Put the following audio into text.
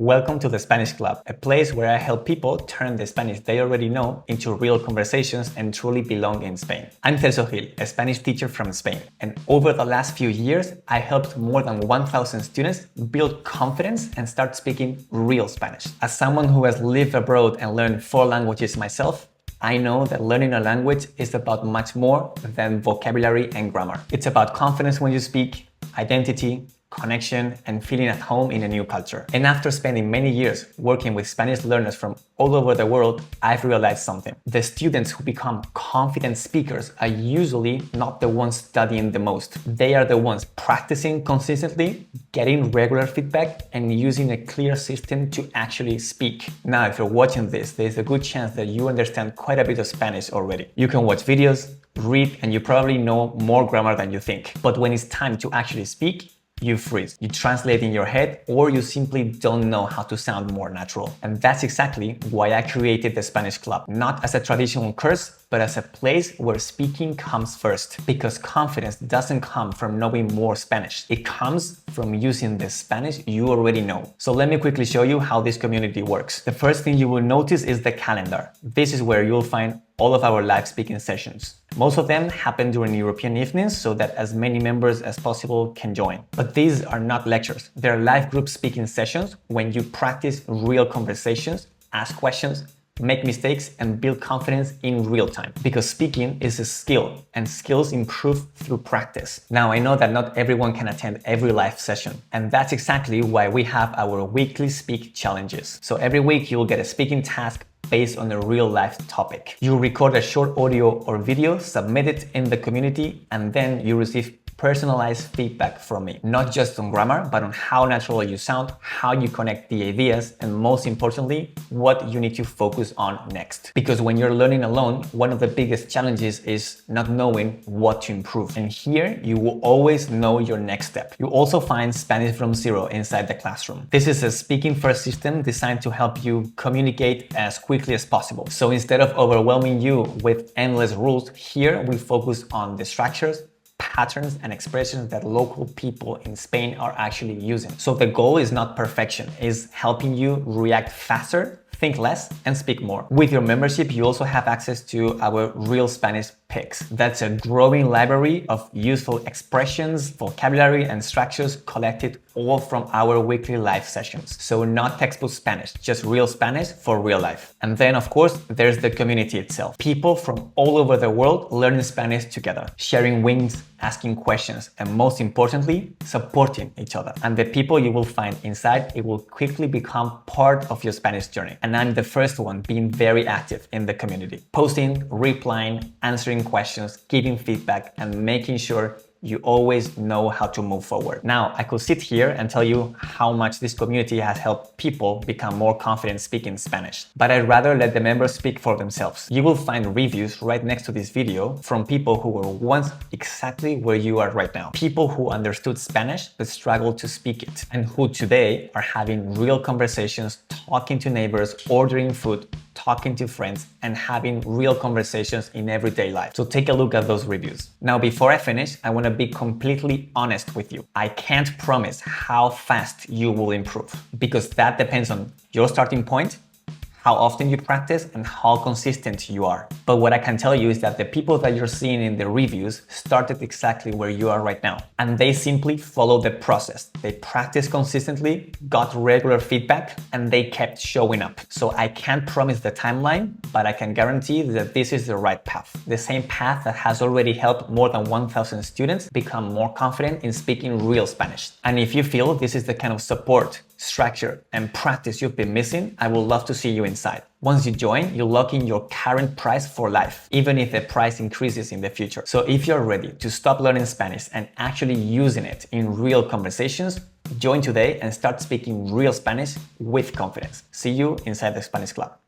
Welcome to the Spanish Club, a place where I help people turn the Spanish they already know into real conversations and truly belong in Spain. I'm Celso, a Spanish teacher from Spain, and over the last few years, I helped more than 1,000 students build confidence and start speaking real Spanish. As someone who has lived abroad and learned 4 languages myself, I know that learning a language is about much more than vocabulary and grammar. It's about confidence when you speak, identity, connection, and feeling at home in a new culture. And after spending many years working with Spanish learners from all over the world, I've realized something. The students who become confident speakers are usually not the ones studying the most. They are the ones practicing consistently, getting regular feedback, and using a clear system to actually speak. Now, if you're watching this, there's a good chance that you understand quite a bit of Spanish already. You can watch videos, read, and you probably know more grammar than you think. But when it's time to actually speak, you freeze. You translate in your head, or you simply don't know how to sound more natural. And that's exactly why I created the Spanish Club. Not as a traditional course, but as a place where speaking comes first. Because confidence doesn't come from knowing more Spanish. It comes from using the Spanish you already know. So let me quickly show you how this community works. The first thing you will notice is the calendar. This is where you'll find all of our live speaking sessions. Most of them happen during European evenings so that as many members as possible can join. But these are not lectures. They're live group speaking sessions when you practice real conversations, ask questions, make mistakes, and build confidence in real time. Because speaking is a skill, and skills improve through practice. Now, I know that not everyone can attend every live session, and that's exactly why we have our weekly speak challenges. So every week you'll get a speaking task based on a real life topic. You record a short audio or video, submit it in the community, and then you receive personalized feedback from me. Not just on grammar, but on how natural you sound, how you connect the ideas, and most importantly, what you need to focus on next. Because when you're learning alone, one of the biggest challenges is not knowing what to improve. And here, you will always know your next step. You also find Spanish from zero inside the classroom. This is a speaking first system designed to help you communicate as quickly as possible. So instead of overwhelming you with endless rules, here we focus on the structures, patterns, and expressions that local people in Spain are actually using. So the goal is not perfection, it's helping you react faster, think less, and speak more. With your membership, you also have access to our Real Spanish Picks. That's a growing library of useful expressions, vocabulary, and structures collected all from our weekly live sessions. So not textbook Spanish, just real Spanish for real life. And then, of course, there's the community itself. People from all over the world learning Spanish together, sharing wins, asking questions, and most importantly, supporting each other. And the people you will find inside, it will quickly become part of your Spanish journey. And I'm the first one being very active in the community, posting, replying, answering questions, giving feedback, and making sure you always know how to move forward. Now, I could sit here and tell you how much this community has helped people become more confident speaking Spanish, but I'd rather let the members speak for themselves. You will find reviews right next to this video from people who were once exactly where you are right now. People who understood Spanish but struggled to speak it, and who today are having real conversations, talking to neighbors, ordering food, talking to friends, and having real conversations in everyday life. So take a look at those reviews. Now, before I finish, I want to be completely honest with you. I can't promise how fast you will improve, because that depends on your starting point, how often you practice, and how consistent you are. But what I can tell you is that the people that you're seeing in the reviews started exactly where you are right now. And they simply followed the process. They practiced consistently, got regular feedback, and they kept showing up. So I can't promise the timeline, but I can guarantee that this is the right path. The same path that has already helped more than 1,000 students become more confident in speaking real Spanish. And if you feel this is the kind of support, structure, and practice you've been missing, I would love to see you inside. Once you join, you lock in your current price for life, even if the price increases in the future. So if you're ready to stop learning Spanish and actually using it in real conversations, join today and start speaking real Spanish with confidence. See you inside the Spanish Club.